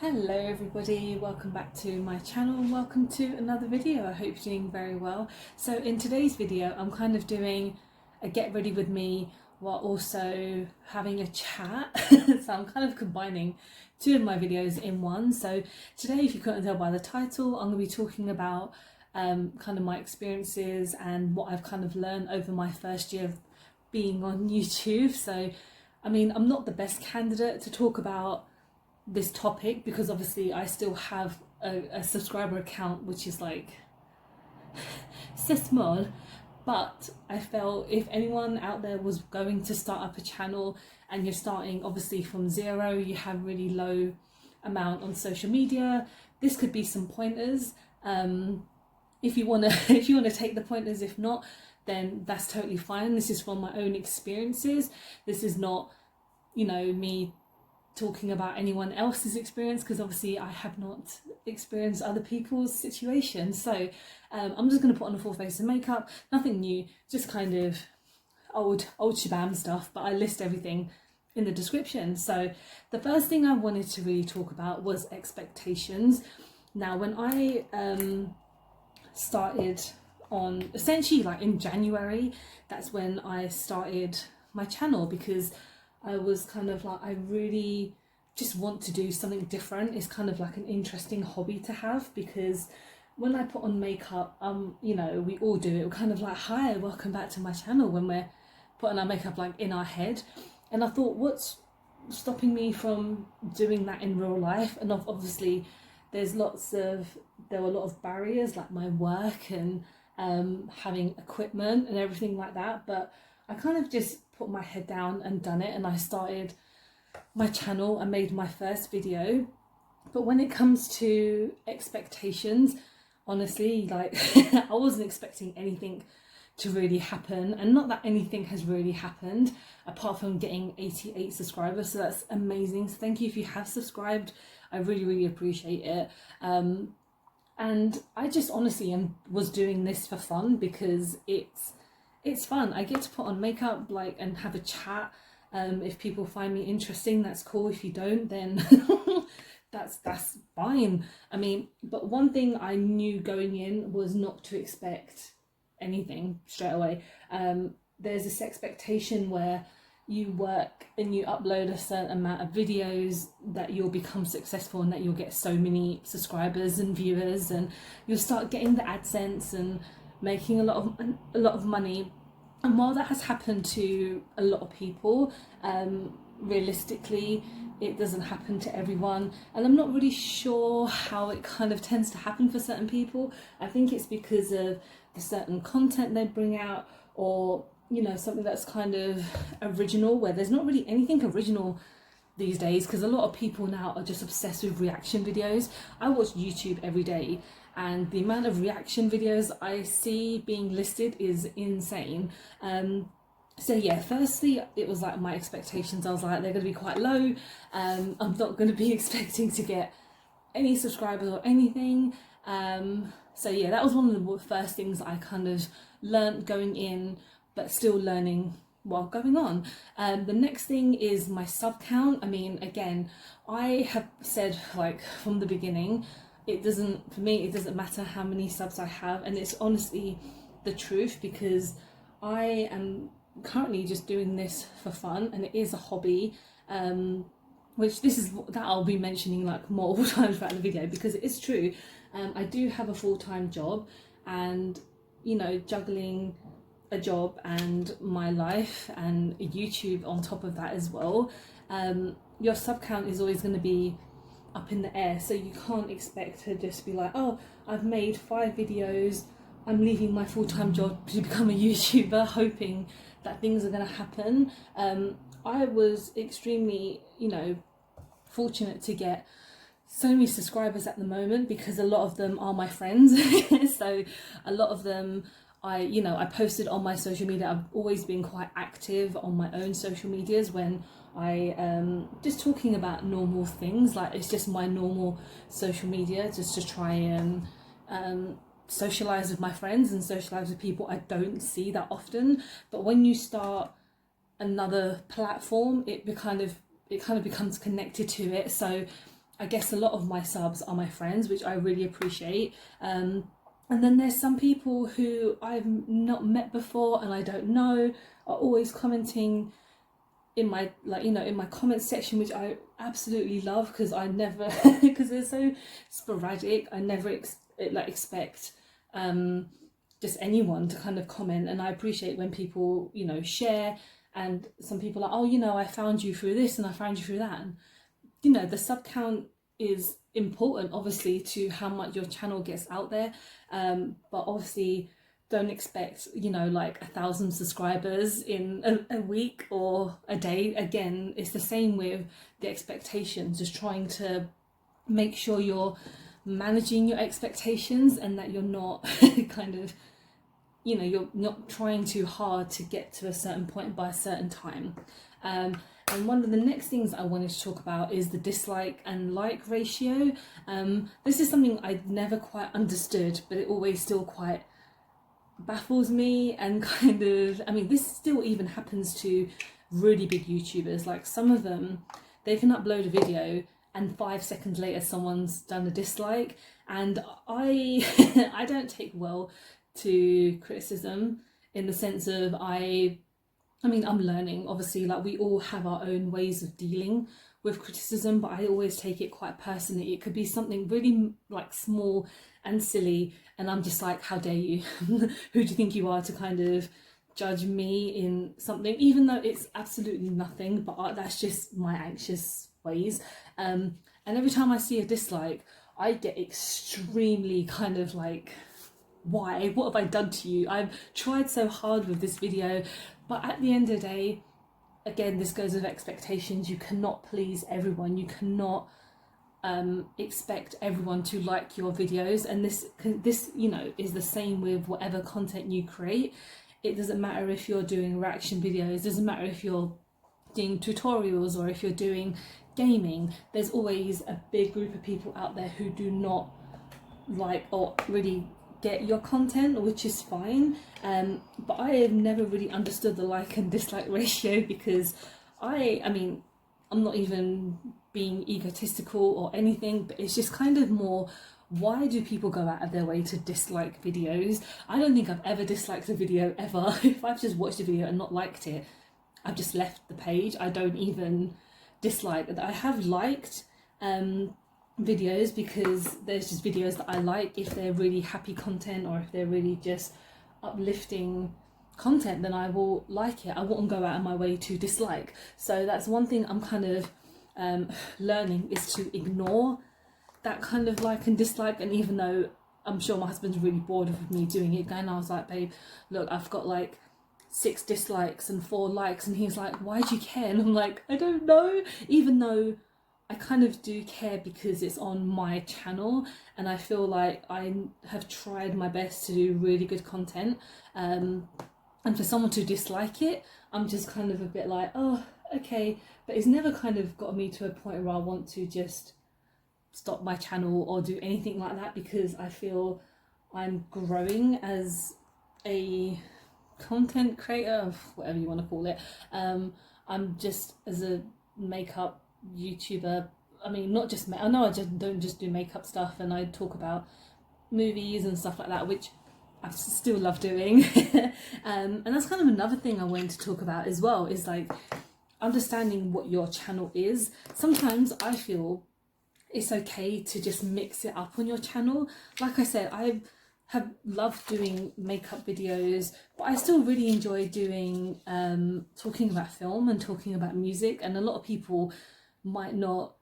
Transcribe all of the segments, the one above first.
Hello everybody, welcome back to my channel, welcome to another video. I hope you're doing very well. So in today's video I'm kind of doing a get ready with me while also having a chat. So I'm kind of combining two of my videos in one. So today, if you couldn't tell by the title, I'm going to be talking about kind of my experiences and what I've kind of learned over my first year of being on YouTube. So I mean, I'm not the best candidate to talk about this topic because obviously I still have a subscriber account which is like so small, but I felt if anyone out there was going to start up a channel and you're starting obviously from zero, you have really low amount on social media, this could be some pointers. If you want to take the pointers, if not, then that's totally fine. This is from my own experiences. This is not, you know, me talking about anyone else's experience, because obviously I have not experienced other people's situations. So I'm just going to put on a full face of makeup, nothing new, just kind of old shabam stuff, but I list everything in the description. So the first thing I wanted to really talk about was expectations. Now when I started on essentially like in January, that's when I started my channel, because I was kind of like, I really just want to do something different. It's kind of like an interesting hobby to have, because when I put on makeup, you know, we all do it. We're kind of like, hi, welcome back to my channel, when we're putting our makeup like in our head. And I thought, what's stopping me from doing that in real life? And obviously there were a lot of barriers, like my work and having equipment and everything like that. But I kind of just put my head down and done it, and I started my channel. I made my first video. But when it comes to expectations, honestly, like I wasn't expecting anything to really happen, and not that anything has really happened apart from getting 88 subscribers, so that's amazing. So thank you if you have subscribed, I really appreciate it. And I just honestly was doing this for fun, because it's fun. I get to put on makeup like and have a chat. If people find me interesting, that's cool. If you don't, then that's fine. I mean, but one thing I knew going in was not to expect anything straight away. There's this expectation where you work and you upload a certain amount of videos that you'll become successful and that you'll get so many subscribers and viewers, and you'll start getting the AdSense and making a lot of money. And while that has happened to a lot of people, realistically it doesn't happen to everyone, and I'm not really sure how it kind of tends to happen for certain people. I think it's because of the certain content they bring out, or you know, something that's kind of original, where there's not really anything original these days, because a lot of people now are just obsessed with reaction videos. I watch YouTube every day, and the amount of reaction videos I see being listed is insane. So yeah, firstly, it was like my expectations, I was like, they're going to be quite low. I'm not going to be expecting to get any subscribers or anything. So yeah, that was one of the first things I kind of learned going in, but still learning while going on. The next thing is my sub count. I mean, again, I have said like from the beginning, for me it doesn't matter how many subs I have, and it's honestly the truth, because I am currently just doing this for fun, and it is a hobby, which that I'll be mentioning like multiple times throughout the video, because it is true. I do have a full-time job, and you know, juggling a job and my life and YouTube on top of that as well, your sub count is always going to be up in the air. So you can't expect to just be like, oh, I've made 5 videos, I'm leaving my full-time job to become a YouTuber, hoping that things are going to happen. I was extremely, you know, fortunate to get so many subscribers at the moment, because a lot of them are my friends. So a lot of them I posted on my social media. I've always been quite active on my own social medias when I just talking about normal things, like it's just my normal social media, just to try and socialize with my friends and socialize with people I don't see that often. But when you start another platform, it kind of becomes connected to it. So I guess a lot of my subs are my friends, which I really appreciate. And then there's some people who I've not met before and I don't know, are always commenting in my, like, you know, in my comment section, which I absolutely love, because I never because they're so sporadic. I never expect just anyone to kind of comment, and I appreciate when people, you know, share. And some people are, oh, you know, I found you through this and I found you through that. And you know, the sub count is important, obviously, to how much your channel gets out there, but obviously don't expect, you know, like 1,000 subscribers in a week or a day. Again, it's the same with the expectations, just trying to make sure you're managing your expectations and that you're not kind of, you know, you're not trying too hard to get to a certain point by a certain time. And one of the next things I wanted to talk about is the dislike and like ratio. This is something I'd never quite understood, but it always still quite baffles me, and kind of, I mean, this still even happens to really big YouTubers. Like, some of them, they can upload a video and 5 seconds later someone's done a dislike, and I don't take well to criticism, in the sense of, I mean, I'm learning, obviously, like, we all have our own ways of dealing with criticism, but I always take it quite personally. It could be something really like small and silly, and I'm just like, how dare you? Who do you think you are to kind of judge me in something, even though it's absolutely nothing, but that's just my anxious ways. And every time I see a dislike, I get extremely kind of like, why? What have I done to you? I've tried so hard with this video, but at the end of the day, again, this goes with expectations. You cannot please everyone. You cannot expect everyone to like your videos, and this, you know, is the same with whatever content you create. It doesn't matter if you're doing reaction videos, it doesn't matter if you're doing tutorials or if you're doing gaming. There's always a big group of people out there who do not like or really get your content, which is fine. But I have never really understood the like and dislike ratio, because I mean, I'm not even being egotistical or anything, but it's just kind of more, why do people go out of their way to dislike videos? I don't think I've ever disliked a video ever. If I've just watched a video and not liked it, I've just left the page. I don't even dislike. I have liked videos, because there's just videos that I like. If they're really happy content, or if they're really just uplifting content, then I will like it. I won't go out of my way to dislike. So that's one thing I'm kind of learning, is to ignore that kind of like and dislike. And even though I'm sure my husband's really bored of me doing it, and I was like, babe, look, I've got like 6 dislikes and 4 likes, and he's like, why do you care? And I'm like, I don't know, even though I kind of do care, because it's on my channel and I feel like I have tried my best to do really good content, and for someone to dislike it, I'm just kind of a bit like, oh, okay. But it's never kind of got me to a point where I want to just stop my channel or do anything like that, because I feel I'm growing as a content creator, whatever you want to call it. I'm just, as a makeup YouTuber, I mean, not just I know I just don't just do makeup stuff, and I talk about movies and stuff like that, which I still love doing. And that's kind of another thing I wanted to talk about as well, is like understanding what your channel is. Sometimes I feel it's okay to just mix it up on your channel. Like I said, I have loved doing makeup videos, but I still really enjoy doing talking about film and talking about music. And a lot of people might not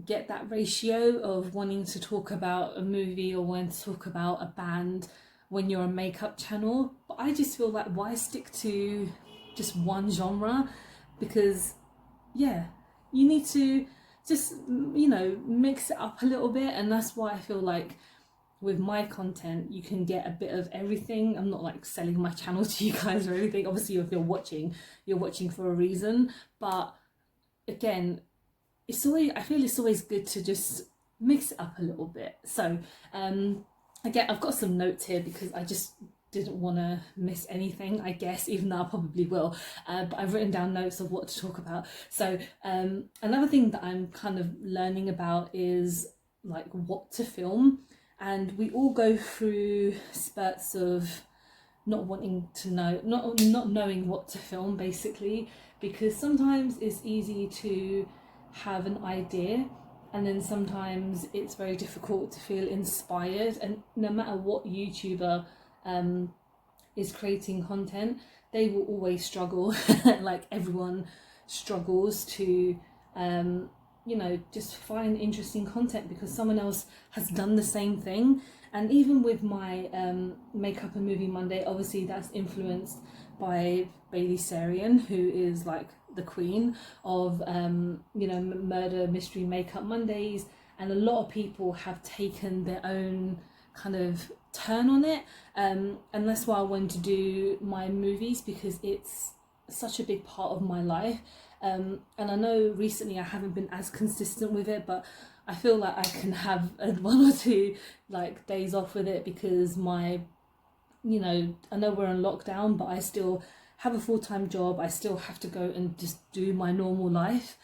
get that ratio of wanting to talk about a movie or wanting to talk about a band when you're a makeup channel. But I just feel like, why stick to just one genre? Because yeah, you need to just, you know, mix it up a little bit. And that's why I feel like with my content you can get a bit of everything. I'm not like selling my channel to you guys or anything. Obviously, if you're watching for a reason, but again, it's always, I feel it's always good to just mix it up a little bit. So again, I've got some notes here because I just didn't want to miss anything, I guess, even though I probably will, but I've written down notes of what to talk about. So another thing that I'm kind of learning about is like what to film, and we all go through spurts of not wanting to know, not knowing what to film, basically, because sometimes it's easy to have an idea, and then sometimes it's very difficult to feel inspired. And no matter what YouTuber is creating content, they will always struggle like everyone struggles to just find interesting content because someone else has done the same thing. And even with my Makeup and Movie Monday, obviously that's influenced by Bailey Sarian, who is like the queen of murder mystery makeup Mondays, and a lot of people have taken their own kind of turn on it, and that's why I wanted to do my movies, because it's such a big part of my life. And I know recently I haven't been as consistent with it, but I feel like I can have one or two like days off with it, because I know we're in lockdown, but I still have a full-time job. I still have to go and just do my normal life,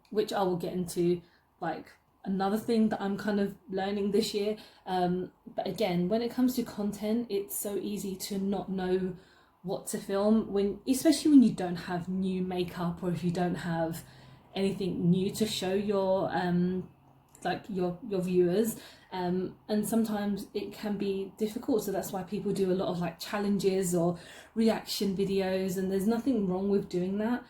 which I will get into like another thing that I'm kind of learning this year. But again, when it comes to content, it's so easy to not know what to film, especially when you don't have new makeup, or if you don't have anything new to show your viewers, and sometimes it can be difficult. So that's why people do a lot of like challenges or reaction videos, and there's nothing wrong with doing that,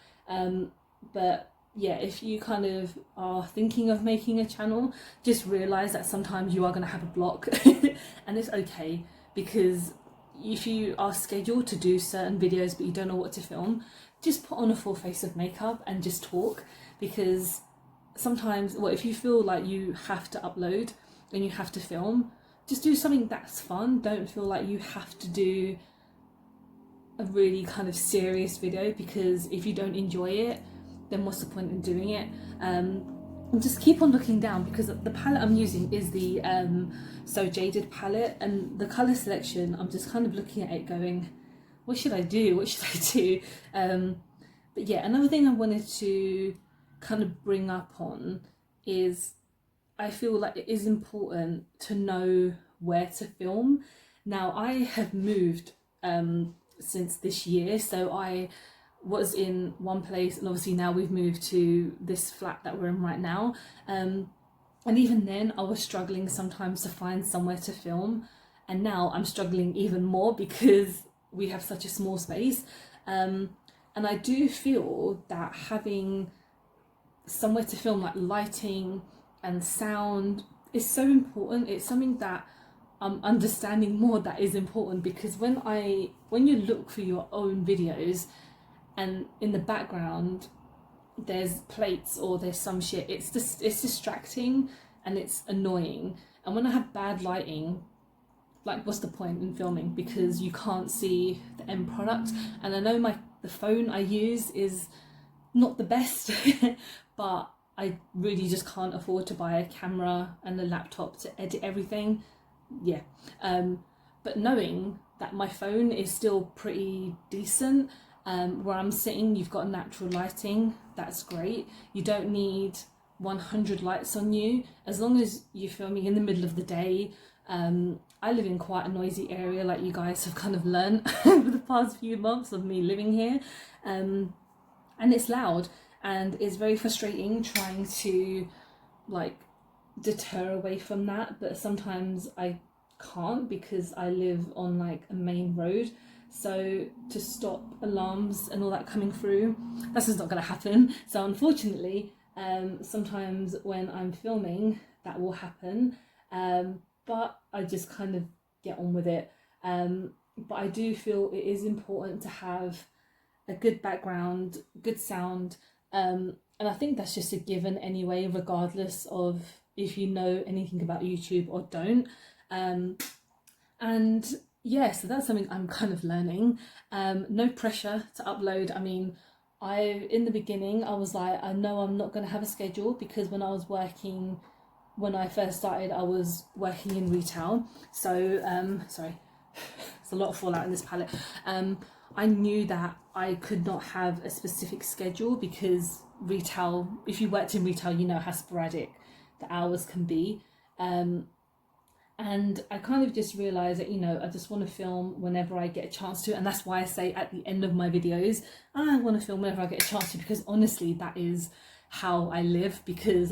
but yeah, if you kind of are thinking of making a channel, just realize that sometimes you are going to have a block and it's okay, because if you are scheduled to do certain videos but you don't know what to film, just put on a full face of makeup and just talk. Because sometimes, if you feel like you have to upload and you have to film, just do something that's fun. Don't feel like you have to do a really kind of serious video, because if you don't enjoy it, then what's the point in doing it? And just keep on looking down, because the palette I'm using is the So Jaded palette, and the colour selection, I'm just kind of looking at it going, what should I do? But yeah, another thing I wanted to kind of bring up on is, I feel like it is important to know where to film. Now, I have moved since this year, so I was in one place, and obviously now we've moved to this flat that we're in right now, and even then I was struggling sometimes to find somewhere to film, and now I'm struggling even more because we have such a small space, and I do feel that having somewhere to film, like lighting and sound, is so important. It's something that I'm understanding more that is important, because when you look for your own videos and in the background there's plates or there's some shit, it's distracting and it's annoying. And when I have bad lighting, like, what's the point in filming, because you can't see the end product. And I know the phone I use is not the best but I really just can't afford to buy a camera and a laptop to edit everything. But knowing that my phone is still pretty decent, where I'm sitting, you've got natural lighting, that's great. You don't need 100 lights on you, as long as you're filming in the middle of the day. I live in quite a noisy area, like you guys have kind of learned over the past few months of me living here, and it's loud, and it's very frustrating trying to like deter away from that, but sometimes I can't, because I live on like a main road. So to stop alarms and all that coming through, that's just not going to happen. So unfortunately, sometimes when I'm filming, that will happen, but I just kind of get on with it. But I do feel it is important to have a good background, good sound, and I think that's just a given anyway, regardless of if you know anything about YouTube or don't. And yeah, so that's something I'm kind of learning. No pressure to upload. I mean, in the beginning I was like, I know I'm not going to have a schedule, because when I first started, I was working in retail. So sorry, there's a lot of fallout in this palette. I knew that I could not have a specific schedule because retail, if you worked in retail, you know how sporadic the hours can be. And I kind of just realised that, you know, I just want to film whenever I get a chance to. And that's why I say at the end of my videos, I want to film whenever I get a chance to, because honestly, that is how I live. Because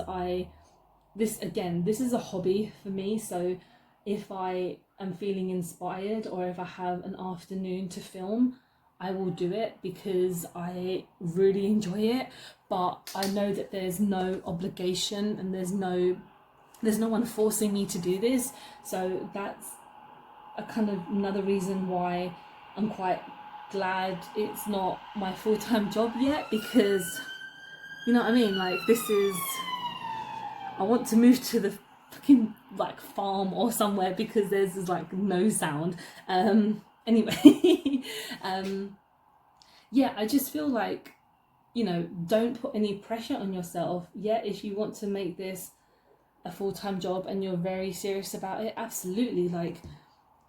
this is a hobby for me. So if I am feeling inspired or if I have an afternoon to film, I will do it because I really enjoy it. But I know that there's no obligation and there's no one forcing me to do this. So that's a kind of another reason why I'm quite glad it's not my full-time job yet, because, you know what I mean, like, I want to move to the fucking like farm or somewhere because there's like no sound. Anyway, yeah, I just feel like, you know, don't put any pressure on yourself. Yeah, if you want to make this a full-time job and you're very serious about it, absolutely, like,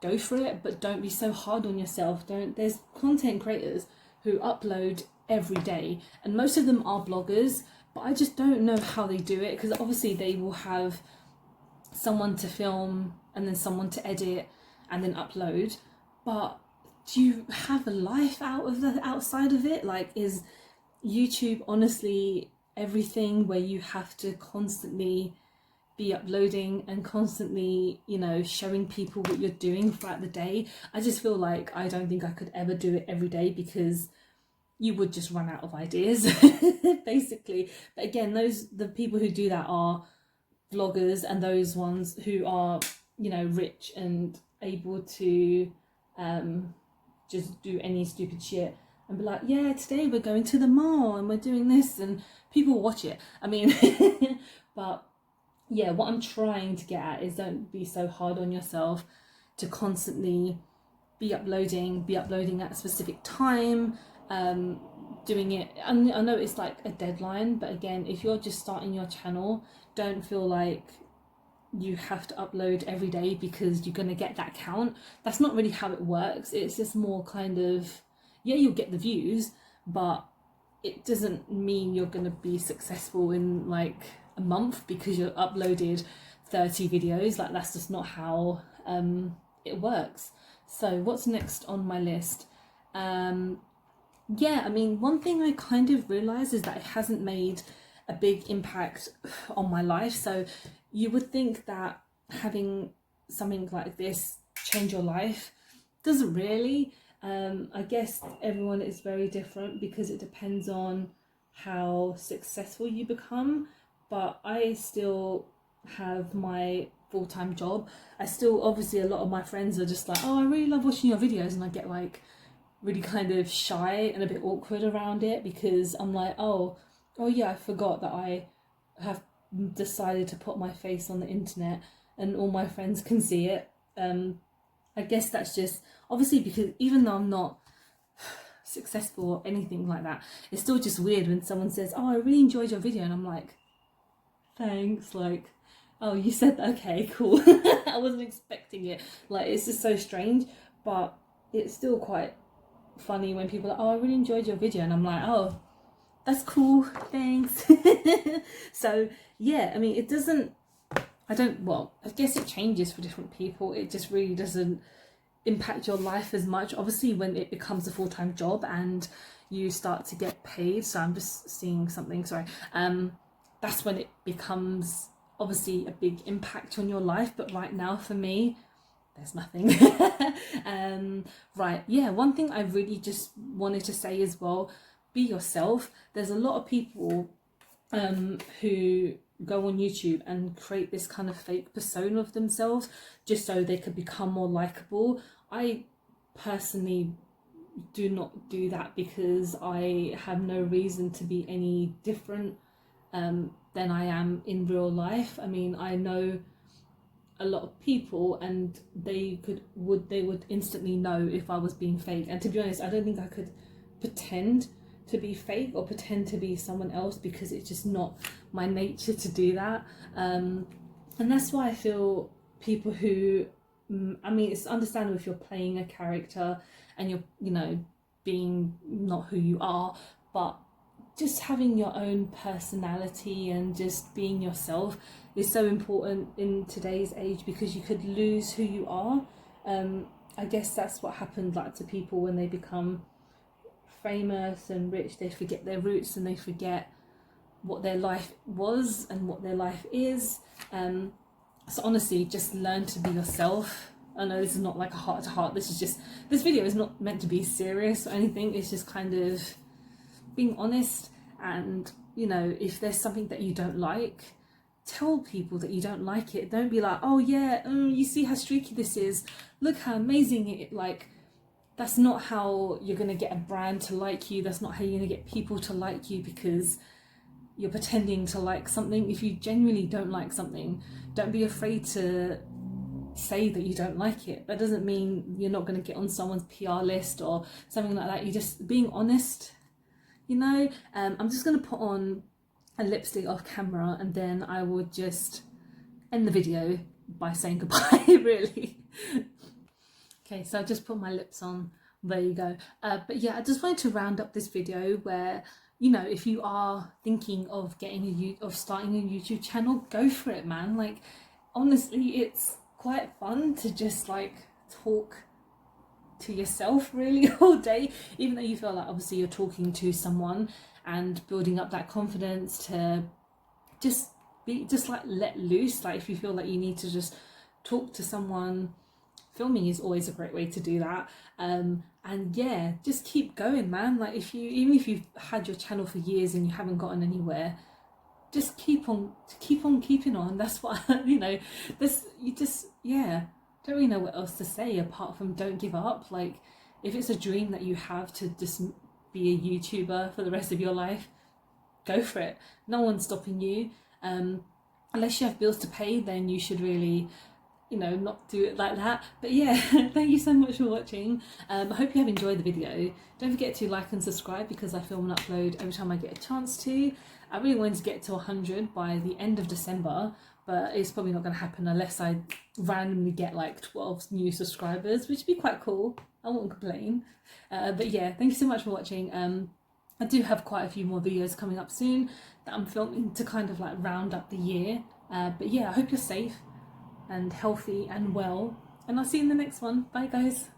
go for it, but don't be so hard on yourself. There's content creators who upload every day, and most of them are bloggers, but I just don't know how they do it, because obviously they will have someone to film and then someone to edit and then upload. But do you have a life outside of it? Like, is YouTube honestly everything where you have to constantly be uploading and constantly, you know, showing people what you're doing throughout the day? I just feel like I don't think I could ever do it every day, because you would just run out of ideas basically. But again, the people who do that are vloggers, and those ones who are, you know, rich and able to just do any stupid shit and be like, yeah, today we're going to the mall and we're doing this, and people watch it. I mean, but yeah, what I'm trying to get at is don't be so hard on yourself to constantly be uploading at a specific time, doing it. And I know it's like a deadline, but again, if you're just starting your channel, don't feel like you have to upload every day because you're going to get that count. That's not really how it works. It's just more kind of, yeah, you'll get the views, but it doesn't mean you're going to be successful in like a month because you uploaded 30 videos. Like, that's just not how it works. So what's next on my list? Yeah, I mean, one thing I kind of realized is that it hasn't made a big impact on my life. So you would think that having something like this change your life. Doesn't really. I guess everyone is very different because it depends on how successful you become. But I still have my full-time job. I still, obviously, a lot of my friends are just like, oh, I really love watching your videos, and I get like really kind of shy and a bit awkward around it because I'm like, oh yeah, I forgot that I have decided to put my face on the internet and all my friends can see it. I guess that's just obviously because even though I'm not successful or anything like that, it's still just weird when someone says, oh, I really enjoyed your video, and I'm like, thanks, like, oh, you said that, okay, cool. I wasn't expecting it. Like, it's just so strange, but it's still quite funny when people are like, oh, I really enjoyed your video, and I'm like, oh, that's cool, thanks. So yeah, I mean, it doesn't, well, I guess it changes for different people. It just really doesn't impact your life as much. Obviously, when it becomes a full-time job and you start to get paid, so I'm just seeing something, sorry, that's when it becomes obviously a big impact on your life. But right now for me, there's nothing. Right, yeah, one thing I really just wanted to say as well, be yourself. There's a lot of people who go on YouTube and create this kind of fake persona of themselves just so they could become more likable. I personally do not do that because I have no reason to be any different than I am in real life. I mean, I know a lot of people and they would instantly know if I was being fake, and to be honest, I don't think I could pretend to be fake or pretend to be someone else because it's just not my nature to do that. And that's why I feel people who I mean, it's understandable if you're playing a character and you're, you know, being not who you are, but just having your own personality and just being yourself is so important in today's age, because you could lose who you are. I guess that's what happened like to people when they become famous and rich. They forget their roots and they forget what their life was and what their life is. So honestly, just learn to be yourself. I know this is not like a heart to heart. This video is not meant to be serious or anything. It's just kind of being honest. And, you know, if there's something that you don't like, tell people that you don't like it. Don't be like, oh yeah, you see how streaky this is. Look how amazing it, like, that's not how you're going to get a brand to like you. That's not how you're going to get people to like you, because you're pretending to like something. If you genuinely don't like something, don't be afraid to say that you don't like it. That doesn't mean you're not going to get on someone's PR list or something like that. You're just being honest, you know. I'm just going to put on a lipstick off camera and then I would just end the video by saying goodbye, really. Okay, so I just put my lips on. There you go. But yeah, I just wanted to round up this video where, you know, if you are thinking of starting a YouTube channel, go for it, man. Like, honestly, it's quite fun to just like talk to yourself really all day, even though you feel like obviously you're talking to someone, and building up that confidence to just like let loose. Like, if you feel like you need to just talk to someone, filming is always a great way to do that. And yeah, just keep going, man. Like, even if you've had your channel for years and you haven't gotten anywhere, just keep on keeping on. That's what you know, yeah, don't really know what else to say apart from don't give up. Like, if it's a dream that you have to just be a YouTuber for the rest of your life, go for it. No one's stopping you. Unless you have bills to pay, then you should really, you know, not do it like that. But yeah, thank you so much for watching. I hope you have enjoyed the video. Don't forget to like and subscribe, because I film and upload every time I get a chance to. I really wanted to get to 100 by the end of December, but it's probably not going to happen unless I randomly get like 12 new subscribers, which would be quite cool. I won't complain. But yeah, thank you so much for watching. I do have quite a few more videos coming up soon that I'm filming to kind of like round up the year. But yeah, I hope you're safe and healthy and well, and I'll see you in the next one. Bye guys.